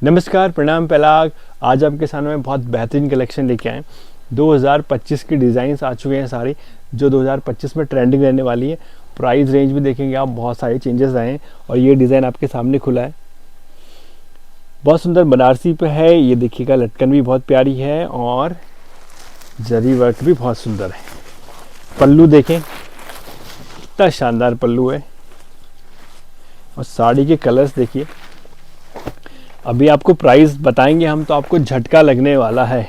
नमस्कार, प्रणाम पहलाग। आज आपके सामने में बहुत बेहतरीन कलेक्शन लेके आए। 2025 की डिज़ाइंस आ चुके हैं सारी, जो 2025 में ट्रेंडिंग रहने वाली है। प्राइस रेंज भी देखेंगे आप, बहुत सारे चेंजेस आए हैं और ये डिज़ाइन आपके सामने खुला है। बहुत सुंदर बनारसी पे है, ये देखिएगा लटकन भी बहुत प्यारी है और जरी वर्क भी बहुत सुंदर है। पल्लू देखें, कितना शानदार पल्लू है और साड़ी के कलर्स देखिए। अभी आपको प्राइस बताएंगे हम तो आपको झटका लगने वाला है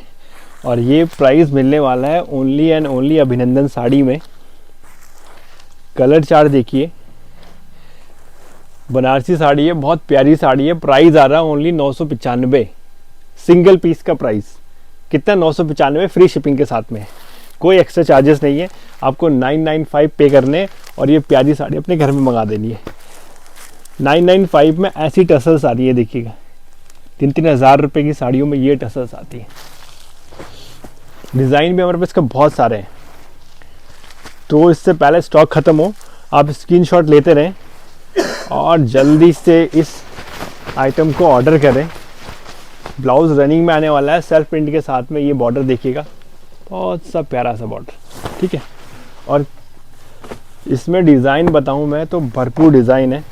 और ये प्राइस मिलने वाला है ओनली एंड ओनली अभिनंदन साड़ी में। कलर चार्ट देखिए, बनारसी साड़ी है, बहुत प्यारी साड़ी है। प्राइस आ रहा है ओनली 995, सिंगल पीस का प्राइस कितना 995, फ्री शिपिंग के साथ में। कोई एक्स्ट्रा चार्जेस नहीं है, आपको 995 पे करने और ये प्यारी साड़ी अपने घर में मंगा देनी है। 995 में ऐसी टसल्स आ रही है, देखिएगा 3-3 हज़ार रुपये की साड़ियों में ये टसल्स आती है। डिज़ाइन भी हमारे पास इसका बहुत सारे हैं, तो इससे पहले स्टॉक ख़त्म हो आप स्क्रीनशॉट लेते रहें और जल्दी से इस आइटम को ऑर्डर करें। ब्लाउज़ रनिंग में आने वाला है सेल्फ प्रिंट के साथ में। ये बॉर्डर देखिएगा, बहुत सा प्यारा सा बॉर्डर, ठीक है। और इसमें डिज़ाइन बताऊं मैं तो भरपूर डिज़ाइन है।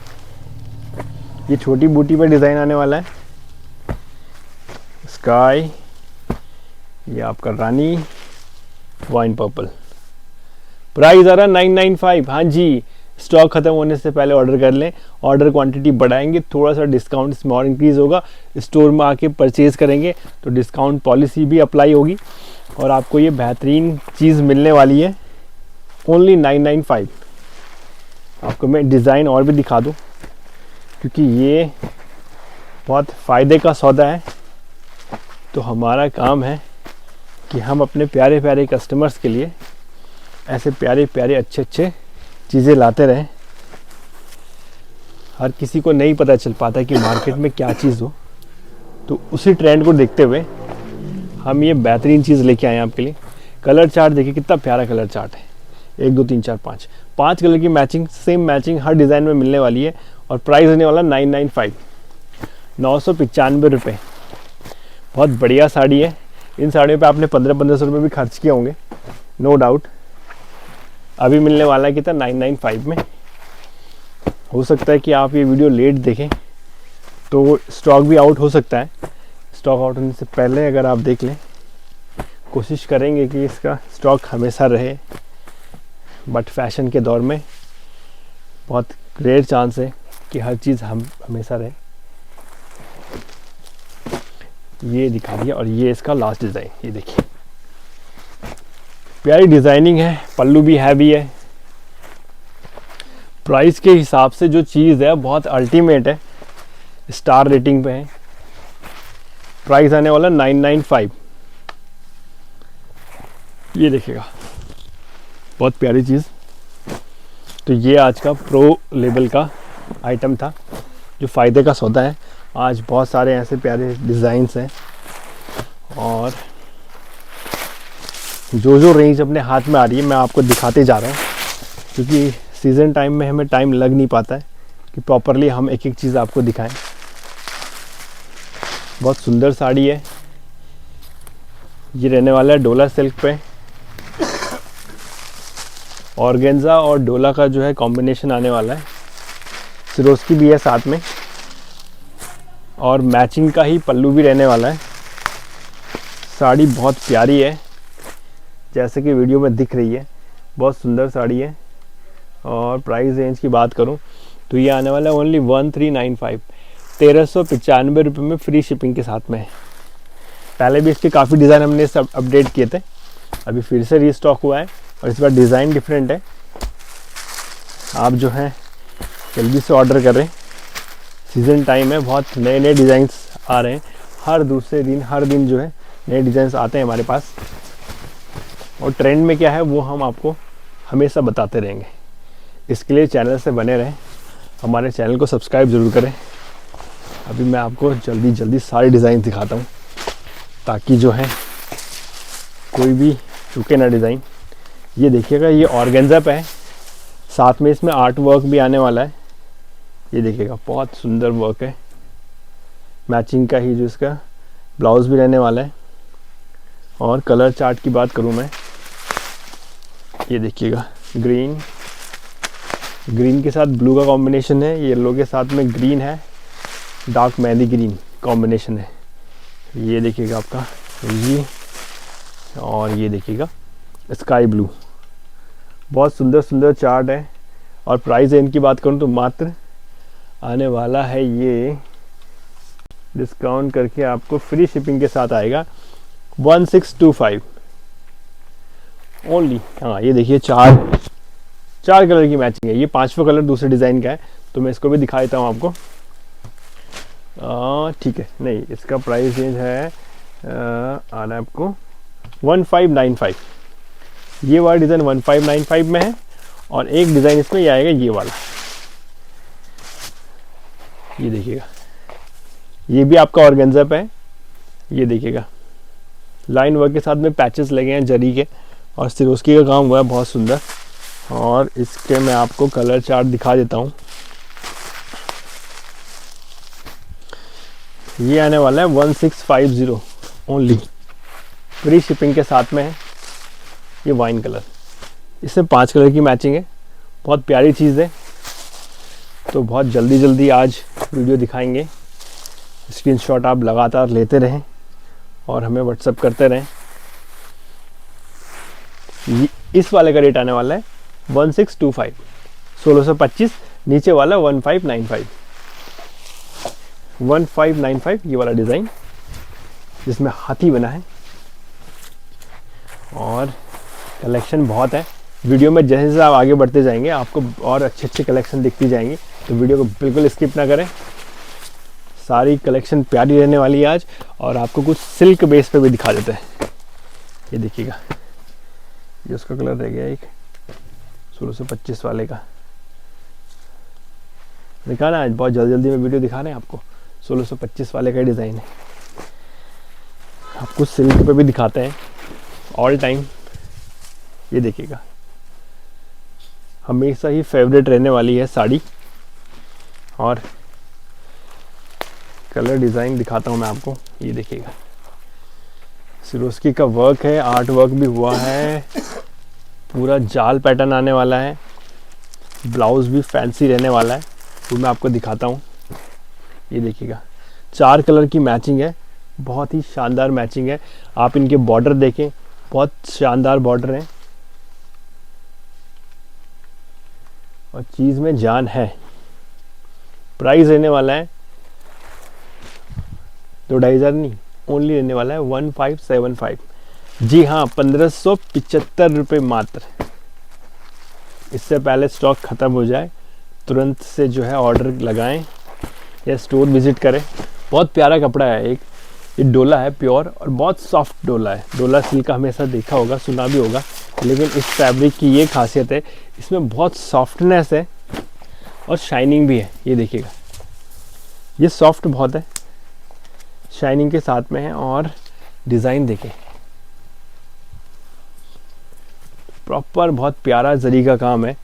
ये छोटी बूटी पर डिज़ाइन आने वाला है, स्काई, ये आपका रानी, वाइन पर्पल। प्राइस आ रहा 995। हाँ जी, स्टॉक ख़त्म होने से पहले ऑर्डर कर लें। ऑर्डर क्वांटिटी बढ़ाएंगे, थोड़ा सा डिस्काउंट इसमें और इंक्रीज़ होगा। स्टोर में आके परचेज़ करेंगे तो डिस्काउंट पॉलिसी भी अप्लाई होगी और आपको ये बेहतरीन चीज़ मिलने वाली है ओनली 995। आपको मैं डिज़ाइन और भी दिखा दूँ क्योंकि ये बहुत फ़ायदे का सौदा है। तो हमारा काम है कि हम अपने प्यारे प्यारे कस्टमर्स के लिए ऐसे प्यारे प्यारे अच्छे अच्छे चीज़ें लाते रहें। हर किसी को नहीं पता चल पाता कि मार्केट में क्या चीज़ हो, तो उसी ट्रेंड को देखते हुए हम ये बेहतरीन चीज़ लेके आए हैं आपके लिए। कलर चार्ट देखिए, कितना प्यारा कलर चार्ट है। 1 2 3 4 5 कलर की मैचिंग, सेम मैचिंग हर डिज़ाइन में मिलने वाली है और प्राइस होने वाला 995, 995 रुपये। बहुत बढ़िया साड़ी है। इन साड़ियों पे आपने 1500 रुपये भी खर्च किए होंगे, नो डाउट। अभी मिलने वाला है कितना, 995 में। हो सकता है कि आप ये वीडियो लेट देखें तो स्टॉक भी आउट हो सकता है। स्टॉक आउट होने से पहले अगर आप देख लें, कोशिश करेंगे कि इसका स्टॉक हमेशा रहे, बट फैशन के दौर में बहुत रेयर चांस है कि हर चीज़ हम हमेशा रहे। ये दिखा दिया और ये इसका लास्ट डिज़ाइन, ये देखिए प्यारी डिज़ाइनिंग है। पल्लू भी हैवी है। प्राइस के हिसाब से जो चीज़ है बहुत अल्टीमेट है, स्टार रेटिंग पे है। प्राइस आने वाला 995। ये देखिएगा, बहुत प्यारी चीज़। तो ये आज का प्रो लेवल का आइटम था जो फ़ायदे का सौदा है। आज बहुत सारे ऐसे प्यारे डिज़ाइंस हैं और जो रेंज अपने हाथ में आ रही है मैं आपको दिखाते जा रहा हूँ, क्योंकि सीज़न टाइम में हमें टाइम लग नहीं पाता है कि प्रॉपरली हम एक एक चीज़ आपको दिखाएं। बहुत सुंदर साड़ी है। ये रहने वाला है डोला सिल्क पे। ऑर्गेन्जा और डोला का जो है कॉम्बिनेशन आने वाला है। सिरोस्की भी है साथ में और मैचिंग का ही पल्लू भी रहने वाला है। साड़ी बहुत प्यारी है, जैसे कि वीडियो में दिख रही है, बहुत सुंदर साड़ी है। और प्राइस रेंज की बात करूं तो ये आने वाला है ओनली 1395, 1395 रुपये में फ्री शिपिंग के साथ में है। पहले भी इसके काफ़ी डिज़ाइन हमने सब अपडेट किए थे, अभी फिर से रीस्टॉक हुआ है और इस बार डिज़ाइन डिफरेंट है। आप जो है जल्दी से ऑर्डर करें, सीज़न टाइम है, बहुत नए नए डिज़ाइंस आ रहे हैं। हर दूसरे दिन, हर दिन जो है नए डिज़ाइंस आते हैं हमारे पास और ट्रेंड में क्या है वो हम आपको हमेशा बताते रहेंगे। इसके लिए चैनल से बने रहें, हमारे चैनल को सब्सक्राइब ज़रूर करें। अभी मैं आपको जल्दी जल्दी सारे डिज़ाइन दिखाता हूँ ताकि जो है कोई भी चूके ना डिज़ाइन। ये देखिएगा, ये ऑर्गेन्जा पे है, साथ में इसमें आर्ट वर्क भी आने वाला है। ये देखिएगा, बहुत सुंदर वर्क है। मैचिंग का ही जो इसका ब्लाउज़ भी रहने वाला है। और कलर चार्ट की बात करूँ मैं, ये देखिएगा ग्रीन के साथ ब्लू का कॉम्बिनेशन है, येलो के साथ में ग्रीन है, डार्क मेहंदी ग्रीन कॉम्बिनेशन है। ये देखिएगा आपका ये, और ये देखिएगा स्काई ब्लू। बहुत सुंदर सुंदर चार्ट है। और प्राइस रेंज की बात करूँ तो मात्र आने वाला है, ये डिस्काउंट करके आपको फ्री शिपिंग के साथ आएगा 1625 ओनली। हाँ ये देखिए चार कलर की मैचिंग है। ये 5वां कलर दूसरे डिज़ाइन का है, तो मैं इसको भी दिखा देता हूँ आपको। ठीक है, नहीं इसका प्राइस रेंज है आ रहा है आपको 1595। ये वाला डिज़ाइन 1595 में है, और एक डिज़ाइन इसमें ये आएगा ये वाला, ये देखिएगा, ये भी आपका ऑर्गेन्जा पे है। ये देखिएगा लाइन वर्क के साथ में पैचेस लगे हैं जरी के, और सिरोस्की का काम हुआ है बहुत सुंदर। और इसके मैं आपको कलर चार्ट दिखा देता हूँ। ये आने वाला है 1650 ओनली, फ्री शिपिंग के साथ में है। ये वाइन कलर, इसमें 5 कलर की मैचिंग है, बहुत प्यारी चीज़ है। तो बहुत जल्दी आज वीडियो दिखाएंगे। स्क्रीनशॉट आप लगातार लेते रहें और हमें व्हाट्सएप करते रहें। इस वाले का रेट आने वाला है 1625, 1625। नीचे वाला 1595, 1595 ये वाला डिज़ाइन जिसमें हाथी बना है। और कलेक्शन बहुत है। वीडियो में जैसे जैसे आप आगे बढ़ते जाएंगे आपको और अच्छे कलेक्शन दिखती जाएंगी, तो वीडियो को बिल्कुल स्किप ना करें। सारी कलेक्शन प्यारी रहने वाली है आज, और आपको कुछ सिल्क बेस पे भी दिखा देते हैं। ये देखिएगा, ये उसका कलर रह गया एक 1625 वाले का। दिखा ना, आज बहुत जल्दी में वीडियो दिखा रहे हैं आपको। 1625 वाले का डिज़ाइन है। आपको सिल्क पे भी दिखाते हैं ऑल टाइम। ये देखिएगा, हमेशा ही फेवरेट रहने वाली है साड़ी। और कलर डिज़ाइन दिखाता हूँ मैं आपको। ये देखिएगा, सिरोस्की का वर्क है, आर्ट वर्क भी हुआ है, पूरा जाल पैटर्न आने वाला है। ब्लाउज़ भी फैंसी रहने वाला है, वो मैं आपको दिखाता हूँ। ये देखिएगा, 4 कलर की मैचिंग है, बहुत ही शानदार मैचिंग है। आप इनके बॉर्डर देखें, बहुत शानदार बॉर्डर हैं, और चीज़ में जान है। प्राइस रहने वाला है 2,500 नहीं, ओनली रहने वाला है 1575। जी हाँ, 1575 रुपये मात्र। इससे पहले स्टॉक ख़त्म हो जाए तुरंत से जो है ऑर्डर लगाएं या स्टोर विज़िट करें। बहुत प्यारा कपड़ा है। एक ये डोला है प्योर, और बहुत सॉफ्ट डोला है। डोला सिल्क का हमेशा देखा होगा, सुना भी होगा, लेकिन इस फैब्रिक की ये खासियत है, इसमें बहुत सॉफ्टनेस है और शाइनिंग भी है। ये देखिएगा, ये सॉफ्ट बहुत है, शाइनिंग के साथ में है। और डिज़ाइन देखें, प्रॉपर बहुत प्यारा जरी का काम है,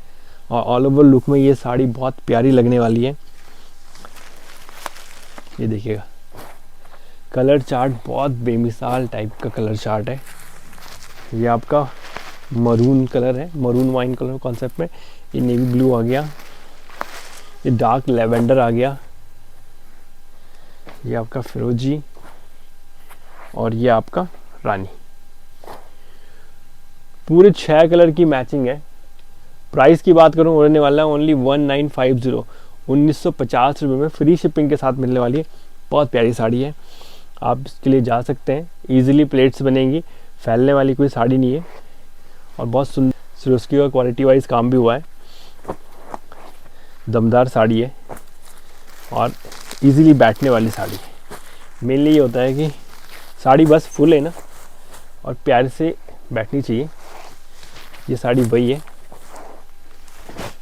और ऑल ओवर लुक में ये साड़ी बहुत प्यारी लगने वाली है। ये देखिएगा, कलर चार्ट बहुत बेमिसाल टाइप का कलर चार्ट है। ये आपका मरून कलर है, मरून वाइन कलर कॉन्सेप्ट में। ये नेवी ब्लू आ गया, ये डार्क लेवेंडर आ गया, ये आपका फिरोजी, और ये आपका रानी। पूरे 6 कलर की मैचिंग है। प्राइस की बात करूँ, होने वाला है ओनली 1950, 1950 रुपये में फ्री शिपिंग के साथ मिलने वाली है। बहुत प्यारी साड़ी है, आप इसके लिए जा सकते हैं। इजीली प्लेट्स बनेंगी, फैलने वाली कोई साड़ी नहीं है, और बहुत सुंदर सिरोस्की का क्वालिटी वाइज काम भी हुआ है। दमदार साड़ी है और इजीली बैठने वाली साड़ी है। मेनली ये होता है कि साड़ी बस फुल है ना, और प्यार से बैठनी चाहिए। ये साड़ी वही है।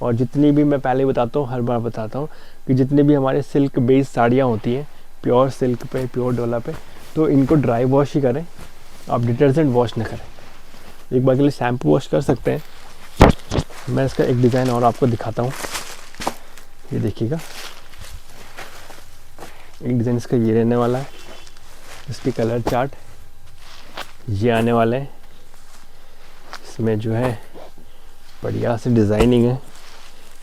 और जितनी भी मैं पहले बताता हूँ, हर बार बताता हूँ कि जितनी भी हमारे सिल्क बेस्ड साड़ियाँ होती हैं, प्योर सिल्क पे, प्योर डोला पे, तो इनको ड्राई वॉश ही करें, आप डिटर्जेंट वॉश ना करें। एक बार के लिए शैम्पू वॉश कर सकते हैं। मैं इसका एक डिज़ाइन और आपको दिखाता हूँ। ये देखिएगा, एक डिज़ाइन इसका ये रहने वाला है, इसके कलर चार्ट ये आने वाले हैं। इसमें जो है बढ़िया से डिज़ाइनिंग है,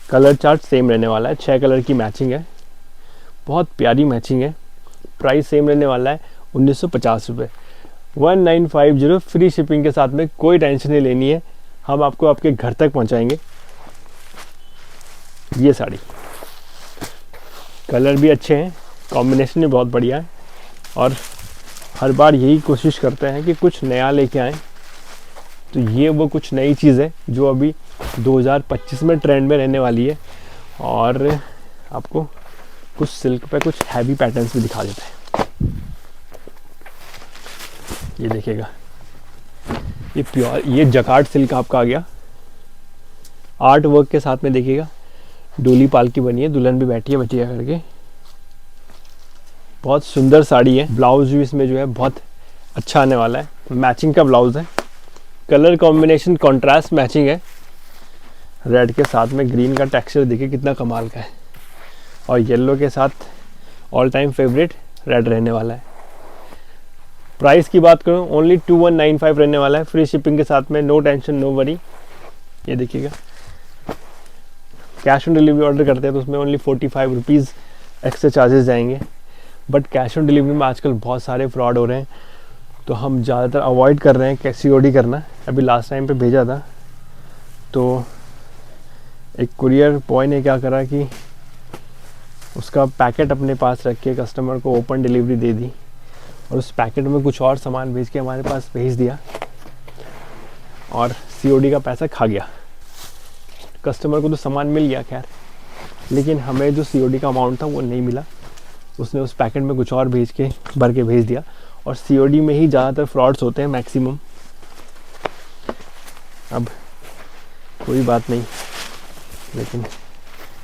कलर चार्ट सेम रहने वाला है, 6 कलर की मैचिंग है, बहुत प्यारी मैचिंग है। प्राइस सेम रहने वाला है 1950 रुपये, 1950 फ्री शिपिंग के साथ में। कोई टेंशन नहीं लेनी है, हम आपको आपके घर तक पहुंचाएंगे। ये साड़ी कलर भी अच्छे हैं, कॉम्बिनेशन भी बहुत बढ़िया है, और हर बार यही कोशिश करते हैं कि कुछ नया लेके आएँ। तो ये वो कुछ नई चीज़ है जो अभी 2025 में ट्रेंड में रहने वाली है, और आपको कुछ सिल्क पे कुछ हैवी पैटर्न्स भी दिखा देते हैं। ये देखिएगा, ये प्योर, ये जकार्ड सिल्क आपका आ गया, आर्ट वर्क के साथ में। देखिएगा डोली पालकी बनी है, दुल्हन भी बैठी है बचिया करके, बहुत सुंदर साड़ी है। ब्लाउज भी इसमें जो है बहुत अच्छा आने वाला है, मैचिंग का ब्लाउज है, कलर कॉम्बिनेशन कॉन्ट्रास्ट मैचिंग है। रेड के साथ में ग्रीन का टेक्सचर देखिए कितना कमाल का है, और येलो के साथ ऑल टाइम फेवरेट रेड रहने वाला है। प्राइस की बात करूं ओनली 2195 रहने वाला है, फ्री शिपिंग के साथ में, नो टेंशन नो वरी। ये देखिएगा, कैश ऑन डिलीवरी ऑर्डर करते हैं तो उसमें ओनली 45 रुपीज़ एक्स्ट्रा चार्जेस जाएंगे, बट कैश ऑन डिलीवरी में आजकल बहुत सारे फ्रॉड हो रहे हैं, तो हम ज़्यादातर अवॉइड कर रहे हैं COD करना। अभी लास्ट टाइम पे भेजा था तो एक कुरियर बॉय ने क्या करा कि उसका पैकेट अपने पास रख के कस्टमर को ओपन डिलीवरी दे दी, और उस पैकेट में कुछ और सामान भेज के हमारे पास भेज दिया, और COD का पैसा खा गया। कस्टमर को तो सामान मिल गया खैर, लेकिन हमें जो COD का अमाउंट था वो नहीं मिला। उसने उस पैकेट में कुछ और भर के भेज दिया, और COD में ही ज़्यादातर फ्रॉड्स होते हैं मैक्सिमम। अब कोई बात नहीं, लेकिन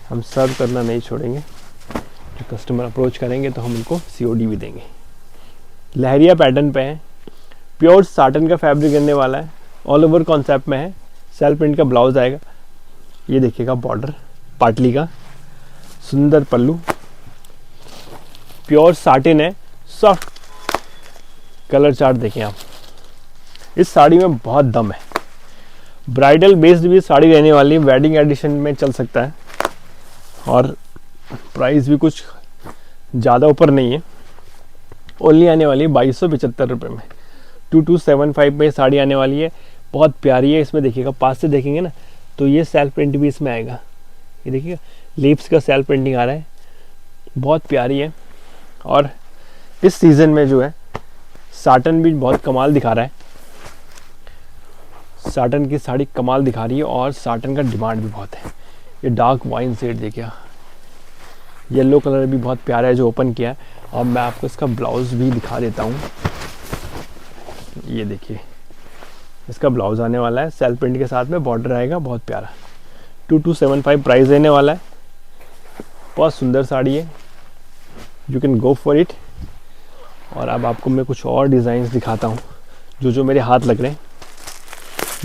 हम सर्व करना नहीं छोड़ेंगे, जो कस्टमर अप्रोच करेंगे तो हम उनको COD भी देंगे। लहरिया पैटर्न पे है, प्योर साटन का फैब्रिक रहने वाला है, ऑल ओवर कॉन्सेप्ट में है, सेल्फ प्रिंट का ब्लाउज आएगा। ये देखिएगा बॉर्डर पाटली का, सुंदर पल्लू, प्योर साटिन है, सॉफ्ट। कलर चार्ट देखें आप, इस साड़ी में बहुत दम है। ब्राइडल बेस्ड भी साड़ी रहने वाली है, वेडिंग एडिशन में चल सकता है, और प्राइस भी कुछ ज़्यादा ऊपर नहीं है, ओनली आने वाली है 2275 रुपये में। 2275 में साड़ी आने वाली है, बहुत प्यारी है। इसमें देखिएगा, पास से देखेंगे ना तो ये सेल्फ प्रिंट भी इसमें आएगा। ये देखिएगा लीव्स का सेल्फ प्रिंटिंग आ रहा है, बहुत प्यारी है। और इस सीज़न में जो है साटन भी बहुत कमाल दिखा रहा है, साटन की साड़ी कमाल दिखा रही है, और साटन का डिमांड भी बहुत है। ये डार्क वाइन शेड देखिए, येलो कलर भी बहुत प्यारा है जो ओपन किया है, और मैं आपको इसका ब्लाउज़ भी दिखा देता हूँ। ये देखिए, इसका ब्लाउज़ आने वाला है, सेल्फ प्रिंट के साथ में बॉर्डर आएगा, बहुत प्यारा। 2275 प्राइस रहने वाला है, बहुत सुंदर साड़ी है, you can go for it. और अब आपको मैं कुछ और डिज़ाइंस दिखाता हूँ जो मेरे हाथ लग रहे हैं।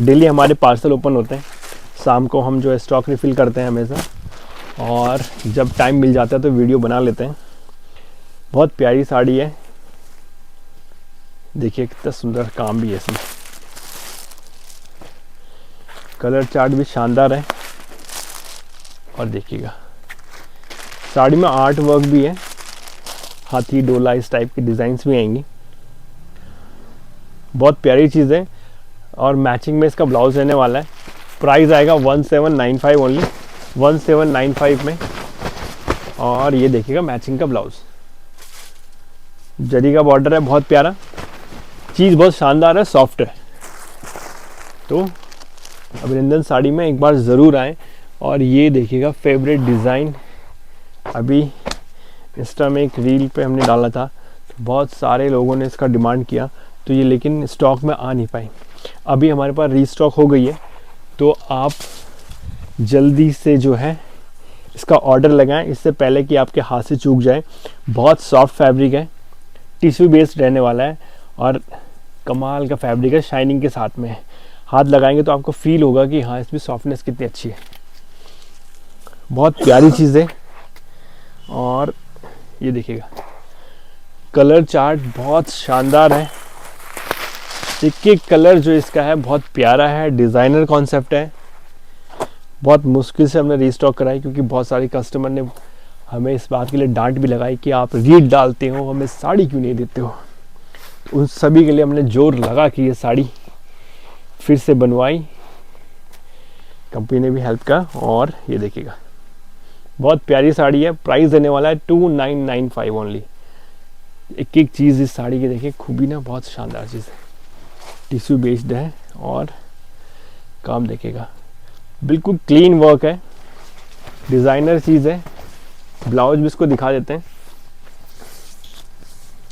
डेली हमारे पार्सल ओपन होते हैं, शाम को हम जो है स्टॉक रिफ़िल करते हैं हमेशा, और जब टाइम मिल जाता है तो वीडियो बना लेते हैं। बहुत प्यारी साड़ी है, देखिए कितना सुंदर काम भी है इसमें, कलर चार्ट भी शानदार है। और देखिएगा साड़ी में आर्ट वर्क भी है, हाथी डोला इस टाइप की डिज़ाइंस भी आएंगी, बहुत प्यारी चीज़ है। और मैचिंग में इसका ब्लाउज रहने वाला है, प्राइस आएगा 1795 ओनली, 1795 में। और ये देखिएगा मैचिंग का ब्लाउज, जरी का बॉर्डर है, बहुत प्यारा, चीज़ बहुत शानदार है, सॉफ्ट है। तो अभिनंदन साड़ी में एक बार ज़रूर आएँ। और ये देखिएगा फेवरेट डिज़ाइन, अभी इंस्टा में एक रील पे हमने डाला था, तो बहुत सारे लोगों ने इसका डिमांड किया, तो ये लेकिन स्टॉक में आ नहीं पाई। अभी हमारे पास रीस्टॉक हो गई है, तो आप जल्दी से जो है इसका ऑर्डर लगाएं, इससे पहले कि आपके हाथ से चूक जाए। बहुत सॉफ्ट फैब्रिक है, टिश्यू बेस्ड रहने वाला है, और कमाल का फैब्रिक है, शाइनिंग के साथ में है। हाथ लगाएंगे तो आपको फील होगा कि हाँ इसमें सॉफ्टनेस कितनी अच्छी है, बहुत प्यारी चीज़ है। और ये देखिएगा कलर चार्ट बहुत शानदार है, एक एक कलर जो इसका है बहुत प्यारा है, डिज़ाइनर कॉन्सेप्ट है। बहुत मुश्किल से हमने रीस्टॉक कराई क्योंकि बहुत सारे कस्टमर ने हमें इस बात के लिए डांट भी लगाई कि आप रीड डालते हो, हमें साड़ी क्यों नहीं देते हो। तो उन सभी के लिए हमने जोर लगा कि ये साड़ी फिर से बनवाई, कंपनी ने भी हेल्प का। और ये देखिएगा बहुत प्यारी साड़ी है, प्राइस देने वाला है 2995 ओनली। एक एक चीज़ इस साड़ी की देखिए, खूबी ना बहुत शानदार चीज़ है, टिश्यू बेस्ड है और काम देखिएगा बिल्कुल क्लीन वर्क है, डिज़ाइनर चीज़ है। ब्लाउज भी इसको दिखा देते हैं,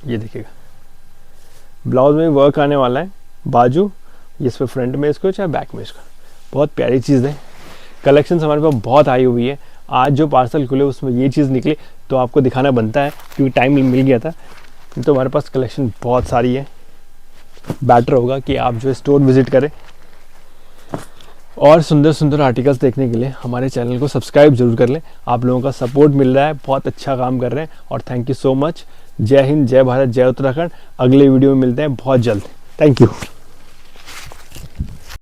ये देखिएगा ब्लाउज में वर्क आने वाला है, बाजू इस पर फ्रंट में इसको चाहे बैक में इसको, बहुत प्यारी चीज़ है। कलेक्शंस हमारे पास बहुत आई हुई है, आज जो पार्सल खुले उसमें ये चीज़ निकली तो आपको दिखाना बनता है क्योंकि टाइम मिल गया था। तो हमारे पास कलेक्शन बहुत सारी है, बेटर होगा कि आप जो स्टोर विज़िट करें। और सुंदर सुंदर आर्टिकल्स देखने के लिए हमारे चैनल को सब्सक्राइब जरूर कर लें। आप लोगों का सपोर्ट मिल रहा है, बहुत अच्छा काम कर रहे हैं और थैंक यू सो मच। जय हिंद, जय भारत, जय उत्तराखंड। अगले वीडियो में मिलते हैं बहुत जल्द। Thank you.